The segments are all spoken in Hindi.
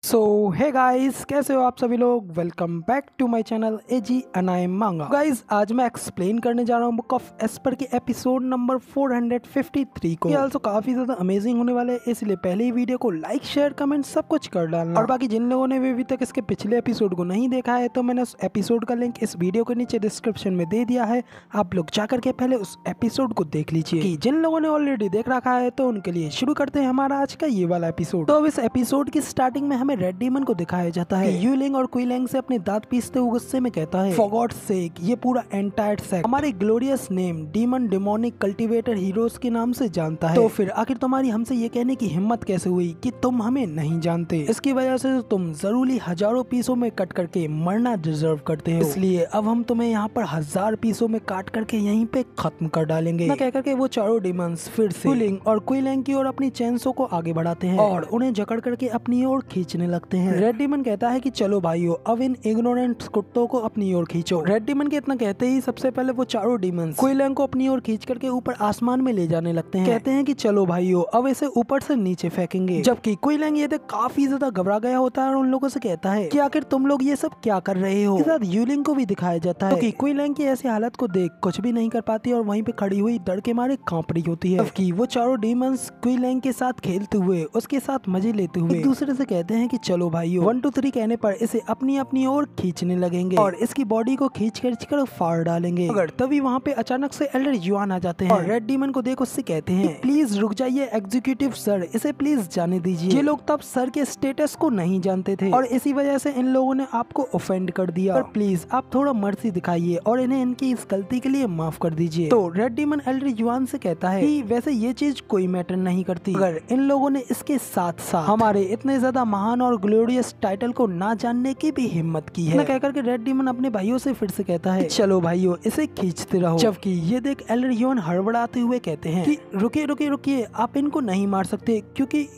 सो हे गाइस, कैसे हो आप सभी लोग। Welcome back to my channel एजी अनाई मांगा। गाइस, आज मैं एक्सप्लेन करने जा रहा हूँ बुक ऑफ एस्पर के एपिसोड नंबर 453 को। ये आल्सो काफी ज्यादा अमेजिंग होने वाले है, इसलिए पहले ही वीडियो को लाइक शेयर कमेंट सब कुछ कर डालना। और बाकी जिन लोगों ने भी अभी तक इसके पिछले एपिसोड को नहीं देखा है तो मैंने उस एपिसोड का लिंक इस वीडियो के नीचे डिस्क्रिप्शन में दे दिया है, आप लोग जाकर के पहले उस एपिसोड को देख लीजिए। जिन लोगों ने ऑलरेडी देख रखा है तो उनके लिए शुरू करते हैं हमारा आज का ये वाला एपिसोड। तो अब इस एपिसोड की स्टार्टिंग में हमें रेड डीमन को दिखाया जाता है। यूलिंग और क्विलैंग से अपने दांत पीसते हुए गुस्से में कहता है, फॉर गॉड्स सेक, ये पूरा एंटायर सेक्ट हमारे glorious name demon demonic cultivator heroes के नाम से जानता है। तो फिर आखिर तुम्हारी हमसे ये कहने की हिम्मत कैसे हुई कि तुम हमें नहीं जानते। इसकी वजह से तुम जरूरी हजारों पीसों में कट करके मरना डिजर्व करते हो, इसलिए अब हम तुम्हें यहाँ पर 1000 पीसों में काट करके यहीं पे खत्म कर डालेंगे। कह करके वो चारों डीमंस फिर से यूलिंग और क्विलैंग की ओर अपनी चेंसो को आगे बढ़ाते हैं और उन्हें जकड़ करके अपनी ओर खींचने लगते हैं। रेड डीमन कहता है कि चलो भाइयों, अब इन इग्नोरेंट कुत्तों को अपनी ओर खींचो। रेड डीमन के इतना कहते ही सबसे पहले वो चारों डीमंस क्विलैंग को अपनी ओर खींच करके ऊपर आसमान में ले जाने लगते हैं। कहते हैं कि चलो भाइयों, अब इसे ऊपर से नीचे फेंकेंगे। जबकि क्विलैंग ये देख काफी ज्यादा घबरा गया होता है और उन लोगों से कहता है कि आखिर तुम लोग ये सब क्या कर रहे हो। इसके साथ यूलिंग को भी दिखाया जाता है कि क्विलैंग की ऐसी हालत को देख कुछ भी नहीं कर पाती और वहीं पे खड़ी हुई डर के मारे कांप रही होती है। जबकि वो चारों डीमंस क्विलैंग के साथ खेलते हुए, उसके साथ मजे लेते हुए एक दूसरे से कहते हैं कि चलो भाइयों, 1 2 3 कहने पर इसे अपनी अपनी ओर खींचने लगेंगे और इसकी बॉडी को खींच कर फाड़ डालेंगे। मगर तभी वहाँ पे अचानक से एल्डर युआन आ जाते हैं और रेड डीमन को देख उससे कहते हैं प्लीज रुक जाइए एग्जीक्यूटिव सर, इसे प्लीज जाने दीजिए। ये लोग तब सर के स्टेटस को नहीं जानते थे और इसी वजह से इन लोगों ने आपको ऑफेंड कर दिया, पर प्लीज आप थोड़ा मर्जी दिखाइए और इन्हें इनकी इस गलती के लिए माफ कर दीजिए। तो रेड डीमन एल्डर युआन से कहता है कि वैसे ये चीज कोई मैटर नहीं करती, अगर इन लोगों ने इसके साथ साथ हमारे इतने ज्यादा महान और ग्लोरियस टाइटल को ना जानने की भी हिम्मत की है। कहकर के रेड डीमन अपने भाइयों से फिर से कहता है चलो भाइयों, इसे खींचते रहो। जबकि ये देख एल्डर युआन हड़बड़ाते हुए कहते हैं कि रुकिए रुकिए रुकिए, आप इनको नहीं मार सकते क्योंकि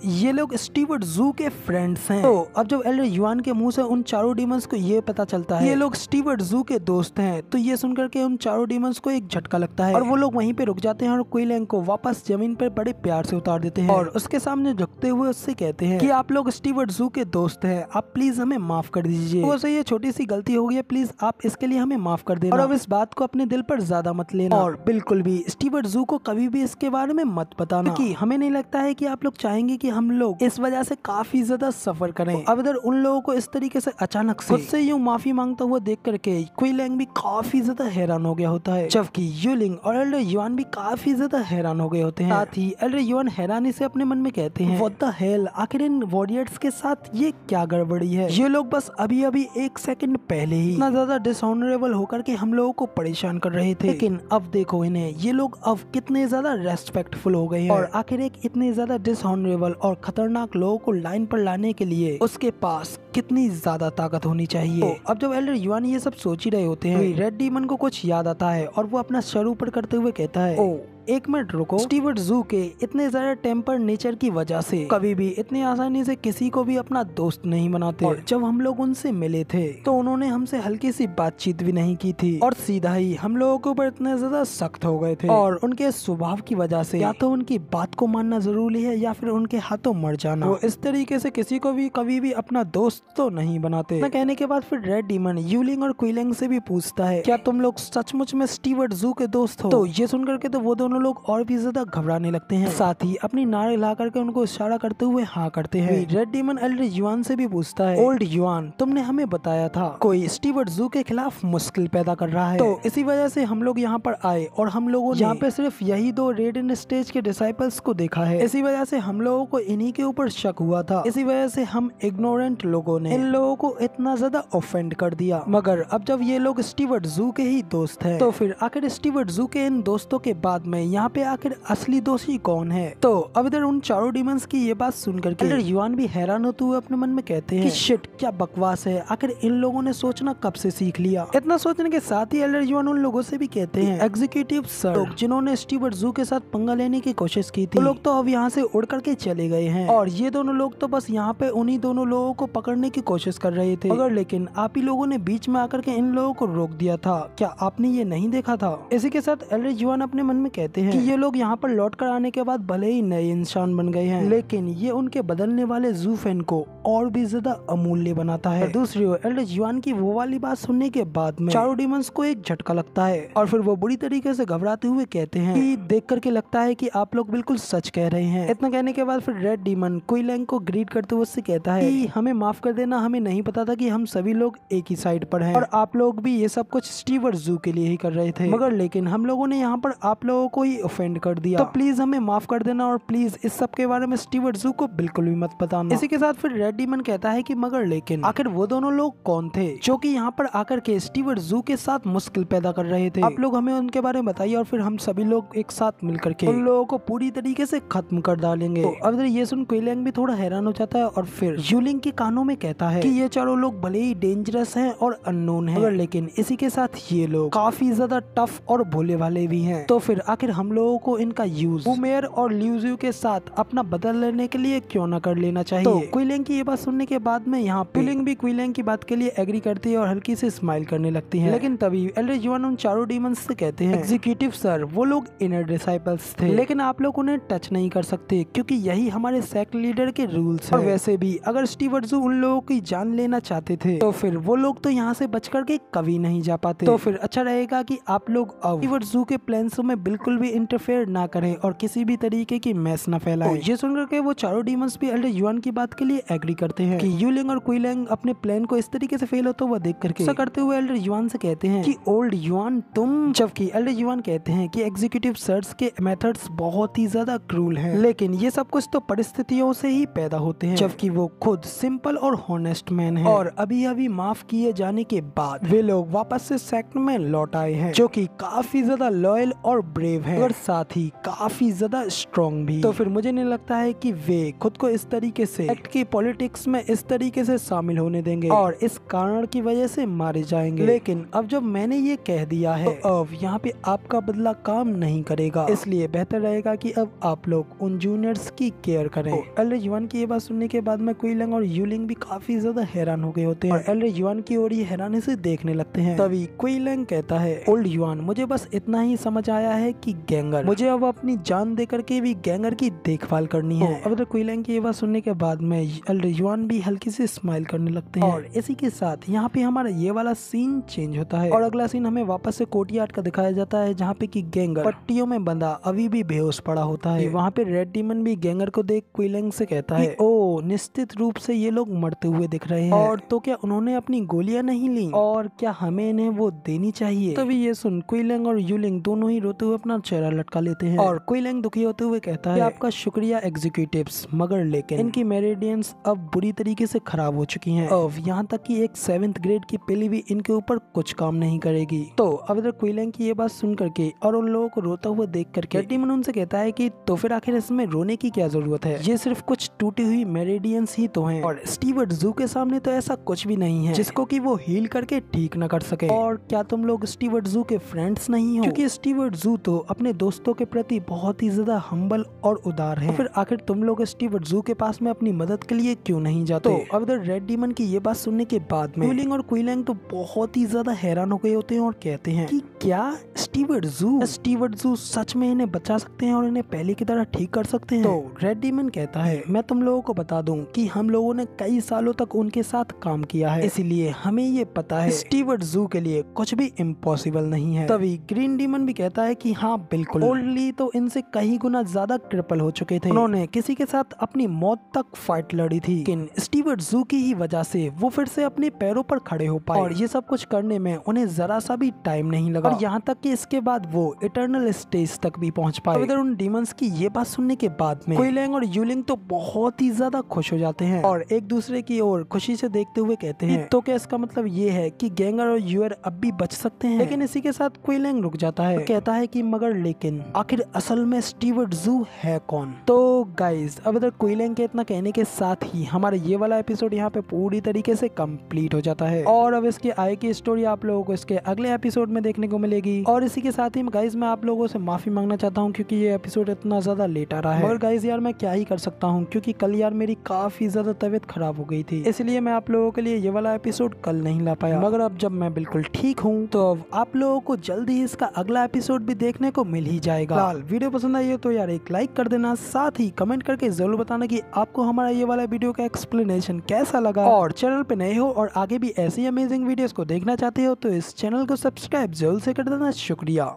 ये लोग स्टीवर्ट जू के फ्रेंड्स हैं। तो अब जब एल्डर युआन के मुंह से उन चारों डीमंस को ये पता चलता है ये लोग स्टीवर्ट जू के दोस्त हैं, तो ये सुनकर के उन चारों डीमंस को एक झटका लगता है और वो लोग वहीं पे रुक जाते हैं और क्विलैंग को वापस जमीन पर बड़े प्यार से उतार देते हैं और उसके सामने झुकते हुए उससे कहते हैं कि आप लोग स्टीवर्ट जू के दोस्त हैं, आप प्लीज हमें माफ कर दीजिए। वैसे ये छोटी सी गलती हो गई है, प्लीज आप इसके लिए हमें माफ कर देना और अब इस बात को अपने दिल पर ज्यादा मत लेना और बिल्कुल भी स्टीवर्ट जू को कभी भी इसके बारे में मत बताना, क्योंकि हमें नहीं लगता है कि आप लोग चाहेंगे कि हम लोग इस वजह से काफी ज्यादा सफर करें। अब इधर उन लोगों को इस तरीके से अचानक से खुद से यूं माफी मांगता हुआ देख करके क्विलैंग भी काफी ज्यादा हैरान हो गया होता है, जबकि यूलिंग और एल्डर युआन भी काफी ज्यादा हैरान हो गए होते हैं। साथ ही एल्डर युआन हैरानी से अपने मन में कहते हैं व्हाट द हेल, आखिर इन वॉरियर्स के साथ ये क्या गड़बड़ी है। ये लोग बस अभी अभी 1 सेकंड पहले ही इतना ज्यादा डिसऑनरेबल होकर के हम लोगों को परेशान कर रहे थे, लेकिन अब देखो इन्हें, ये लोग अब कितने ज्यादा रेस्पेक्टफुल हो गए हैं और आखिर एक इतने ज्यादा डिसऑनरेबल और खतरनाक लोगों को लाइन पर लाने के लिए उसके पास कितनी ज्यादा ताकत होनी चाहिए। तो अब जब एल्डर युआन ये सब सोच ही रहे होते हैं, रेड डीमन को कुछ याद आता है और वो अपना सर ऊपर करते हुए कहता है ओ 1 मिनट रुको, स्टीवर्ट जू के इतने ज्यादा टेम्पर नेचर की वजह से कभी भी इतनी आसानी से किसी को भी अपना दोस्त नहीं बनाते और जब हम लोग उनसे मिले थे तो उन्होंने हमसे हल्की सी बातचीत भी नहीं की थी और सीधा ही हम लोगों के ऊपर इतने ज्यादा सख्त हो गए थे और उनके स्वभाव की वजह से या तो उनकी बात को मानना जरूरी है या फिर उनके हाथों मर जाना। वो इस तरीके से किसी को भी कभी भी अपना दोस्त तो नहीं बनाते। न कहने के बाद फिर रेड डीमन यूलिंग और क्विलैंग से भी पूछता है क्या तुम लोग सचमुच में स्टीवर्ट जू के दोस्त हो। तो ये सुनकर के तो वो दोनों लोग और भी ज्यादा घबराने लगते हैं, साथ ही अपनी नार हिला करके उनको इशारा करते हुए हाँ करते हैं। रेड डीमन एल्डर युआन से भी पूछता है ओल्ड युआन, तुमने हमें बताया था कोई स्टीवर्ट जू के खिलाफ मुश्किल पैदा कर रहा है, तो इसी वजह से हम लोग यहाँ पर आए और हम लोगों ने यहाँ पे सिर्फ यही 2 रेड स्टेज के डिसाइपल्स को देखा है, इसी वजह से हम लोगों को इन्हीं के ऊपर शक हुआ था, इसी वजह से हम इग्नोरेंट लोगों ने इन लोगों को इतना ज्यादा ऑफेंड कर दिया। मगर अब जब ये लोग स्टीवर्ट जू के ही दोस्त है तो फिर आखिर स्टीवर्ट जू के इन दोस्तों के बाद में यहाँ पे आखिर असली दोषी कौन है। तो अब इधर उन चारों डीमंस की ये बात सुनकर के एल्डर युआन भी हैरान होते हुए अपने मन में कहते हैं कि शिट, क्या बकवास है, आखिर इन लोगों ने सोचना कब से सीख लिया। इतना सोचने के साथ ही एल्डर युआन उन लोगों से भी कहते हैं एग्जीक्यूटिव सर, लोग जिन्होंने स्टीवर्ट जू के साथ पंगा लेने की कोशिश की थी वो लोग तो अब यहाँ से उड़ करके चले गए हैं और ये दोनों लोग तो बस यहाँ पे उन्हीं दोनों लोगों को पकड़ने की कोशिश कर रहे थे, मगर लेकिन आप ही लोगों ने बीच में आकर के इन लोगों को रोक दिया था, क्या आपने ये नहीं देखा था। इसी के साथ एल्डर युआन अपने मन में कहते कहते हैं कि ये लोग यहाँ पर लौट कर आने के बाद भले ही नए इंसान बन गए हैं, लेकिन ये उनके बदलने वाले ज़ू फैन को और भी ज्यादा अमूल्य बनाता है। दूसरी ओर एल्डर जुआन की वो वाली बात सुनने के बाद में चारों डीमंस को एक झटका लगता है और फिर वो बुरी तरीके से घबराते हुए कहते हैं कि देख करके लगता है कि आप लोग बिल्कुल सच कह रहे हैं। इतना कहने के बाद फिर रेड डीमन क्वी लैंग को ग्रीट करते हुए उससे कहता है कि हमें माफ कर देना, हमें नहीं पता था कि हम सभी लोग एक ही साइड पर हैं और आप लोग भी ये सब कुछ स्टीवर्ट ज़ू के लिए ही कर रहे थे, मगर लेकिन हम लोगों ने यहाँ पर आप लोगों को ही ऑफेंड कर दिया, तो प्लीज हमें माफ कर देना और प्लीज इस सब के बारे में स्टीवर्ट ज़ू को बिल्कुल भी मत बताना। इसी के साथ फिर रेड डीमन कहता है कि मगर लेकिन आखिर वो दोनों लोग कौन थे जो कि यहाँ पर आकर के स्टीवर्ट ज़ू के साथ मुश्किल पैदा कर रहे थे, आप लोग हमें उनके बारे में बताइए और फिर हम सभी लोग एक साथ मिल करके उन लोगों को पूरी तरीके से खत्म कर डालेंगे। तो अब ये सुन क्वी लैंग भी थोड़ा हैरान हो जाता है और फिर यूलिंग के कानों में कहता है कि ये चारों लोग भले ही डेंजरस हैं और अननोन हैं, मगर लेकिन इसी के साथ ये लोग काफी ज्यादा टफ और भोले वाले भी हैं, तो फिर आखिर हम लोगों को इनका यूज वूमेयर और ल्यूजियो के साथ अपना बदल लेने के लिए क्यों न कर लेना चाहिए। तो क्वी लैंग की ये बात सुनने के बाद में यहाँ पे यूलिंग भी क्वी लैंग की बात के लिए एग्री करती है और हल्की से स्माइल करने लगती है। लेकिन तभी एल्डर जुआन उन चारों डीमंस से कहते हैं एग्जीक्यूटिव सर, वो लोग इनर डिसाइपल्स थे, लेकिन आप लोग उन्हें टच नहीं कर सकते क्योंकि यही हमारे सेक्ट लीडर के रूल्स हैं। और वैसे भी अगर स्टीवर्ट ज़ू उन लोगों की जान लेना चाहते थे तो फिर वो लोग तो यहाँ से बच करके कभी नहीं जा पाते, तो फिर अच्छा रहेगा कि आप लोग अब स्टीवर्ट ज़ू के प्लान्स में बिल्कुल भी इंटरफेयर ना करें और किसी भी तरीके की मैस ना फैलाएं। ये सुनकर के वो चारों डीमंस भी एल्डर जुआन की बात के लिए एग्री करते हैं कि यूलिंग और क्वी लैंग अपने प्लान को इस तरीके से फेल होता हुआ देख करके ऐसा करते हुए एल्डर जुआन से कहते हैं कि ओल्ड जुआन तुम, जबकि एल्डर जुआन कहते हैं कि एग्जीक्यूटिव सर्स के मेथड्स बहुत ही ज्यादा क्रूल हैं, लेकिन ये सब कुछ तो परिस्थितियों से ही पैदा होते हैं, जबकि वो खुद सिंपल और हॉनेस्ट मैन है और अभी अभी माफ किए जाने के बाद वे लोग वापस से सेक्ट में लौट आए हैं, जो कि काफी ज्यादा लॉयल और ब्रेव हैं और साथ ही काफी ज्यादा स्ट्रॉन्ग भी। तो फिर मुझे नहीं लगता है कि वे खुद को इस तरीके से सेक्ट की पॉलिटिक्स में इस तरीके से शामिल होने देंगे और इस कारण की वजह से मारे जाएंगे। लेकिन अब जब मैंने ये कह दिया है तो अब यहाँ पे आपका बदला काम नहीं करेगा, इसलिए बेहतर रहेगा कि अब आप लोग उन जूनियर्स की केयर करें। एल्डर जुआन की ये बात सुनने के बाद में क्वी लैंग और यूलिंग भी काफी ज्यादा हैरान हो गए होते हैं और एल्डर जुआन की ओर ये हैरानी से देखने लगते हैं। तभी क्वी लैंग कहता है ओल्ड जुआन, मुझे बस इतना ही समझ आया है कि गैंगर, मुझे अब अपनी जान दे करके भी गैंगर की देखभाल करनी है। अब तो क्वी लैंग की ये बात सुनने के बाद में एल्डर जुआन भी हल्की से स्माइल करने लगते हैं और इसी के साथ यहाँ पे हमारा ये वाला सीन चेंज होता है और अगला सीन हमें वापस से कोर्टयार्ड का दिखाया जाता है, जहाँ पे कि गैंगर पट्टियों में बंधा अभी भी बेहोश पड़ा होता है। वहाँ पे रेड डीमन भी गैंगर को देख क्वी लैंग से कहता है ओ निश्चित रूप से ये लोग मरते हुए दिख रहे हैं, और तो क्या उन्होंने अपनी गोलियां नहीं ली और क्या हमें इन्हें वो देनी चाहिए। तभी ये सुन क्वी लैंग और यूलिंग दोनों ही रोते हुए अपना चेहरा लटका लेते हैं और क्वी लैंग दुखी होते हुए कहता है आपका शुक्रिया एग्जीक्यूटिव्स, मगर लेकिन इनकी मेरिडियंस अब बुरी तरीके से खराब हो चुकी हैं, अब यहाँ तक कि एक 7th ग्रेड की पिली भी इनके ऊपर कुछ काम नहीं करेगी। तो अब इधर क्वी लैंग की ये बात सुन करके और उन लोगों को रोता हुआ देख करके डीमन उनसे कहता है कि तो फिर आखिर इसमें रोने की क्या जरूरत है, ये सिर्फ कुछ टूटी हुई मेरिडियंस ही तो हैं और स्टीवर्ट ज़ू के सामने तो ऐसा कुछ भी नहीं है जिसको कि वो हील करके ठीक न कर सके। और क्या तुम लोग स्टीवर्ट ज़ू के फ्रेंड्स नहीं हो, क्योंकि स्टीवर्ट ज़ू तो अपने दोस्तों के प्रति बहुत ही ज्यादा हम्बल और उदार है, तो फिर आखिर तुम लोग स्टीवर्ट ज़ू के पास में अपनी मदद के लिए क्यों नहीं जाते। तो अब इधर रेड डीमन की ये बात सुनने के बाद में यूलिंग और क्वी लैंग तो बहुत ही ज्यादा हैरान हो गए होते हैं और कहते हैं कि क्या स्टीवर्ट ज़ू सच में इन्हें बचा सकते हैं और इन्हें पहले की तरह ठीक कर सकते हैं। तो रेड डीमन कहता है मैं तुम लोगों को बता दूं कि हम लोगों ने कई सालों तक उनके साथ काम किया है, इसीलिए हमें ये पता है स्टीवर्ट ज़ू के लिए कुछ भी इम्पॉसिबल नहीं है। तभी ग्रीन डीमन भी कहता है कि हाँ बिल्कुल, ओल्डली तो इनसे कई गुना ज्यादा क्रिपल हो चुके थे, उन्होंने किसी के साथ अपनी मौत तक फाइट लड़ी थी, लेकिन स्टीवर्ट ज़ू की ही वजह से वो फिर से अपने पैरों पर खड़े हो पाए और ये सब कुछ करने में उन्हें जरा सा भी टाइम नहीं लगा और यहाँ तक कि इसके बाद वो इटर्नल स्टेज तक भी पहुंच पाए। इधर उन डीमंस की ये बात सुनने के बाद में क्वी लैंग और यूलिंग तो बहुत ही ज्यादा खुश हो जाते हैं और एक दूसरे की ओर खुशी से देखते हुए कहते हैं तो क्या इसका मतलब ये है कि गैंगर और यूअर अब भी बच सकते हैं। लेकिन इसी के साथ क्वी लैंग रुक जाता है, कहता है कि मगर लेकिन आखिर असल में स्टीवर्ट ज़ू है कौन। तो गाइज अब इधर क्वी लैंग के इतना कहने के साथ ही हमारा ये वाला एपिसोड यहाँ पे पूरी तरीके से कंप्लीट हो जाता है और अब इसके आगे की स्टोरी आप लोगों को इसके अगले एपिसोड में देखने को मिलेगी। और इसी के साथ ही गाइज मैं आप लोगों से माफी मांगना चाहता हूँ क्योंकि ये एपिसोड इतना ज्यादा लेट आ रहा है, मगर गाइज यार मैं क्या ही कर सकता हूँ क्योंकि कल यार मेरी मेरी काफी ज्यादा तबीयत खराब हो गई थी, इसलिए मैं आप लोगों के लिए ये वाला एपिसोड कल नहीं ला पाया। मगर अब जब मैं बिल्कुल ठीक हूँ तो अब आप लोगों को जल्दी ही इसका अगला एपिसोड भी देखने को मिल ही जाएगा। फिलहाल वीडियो पसंद आई हो तो यार एक लाइक कर देना, साथ ही कमेंट करके जरूर बताना कि आपको हमारा ये वाला वीडियो का एक्सप्लेनेशन कैसा लगा। और चैनल पे नए हो और आगे भी ऐसी अमेजिंग वीडियोस को देखना चाहते हो तो इस चैनल को सब्सक्राइब जरूर से कर देना। शुक्रिया।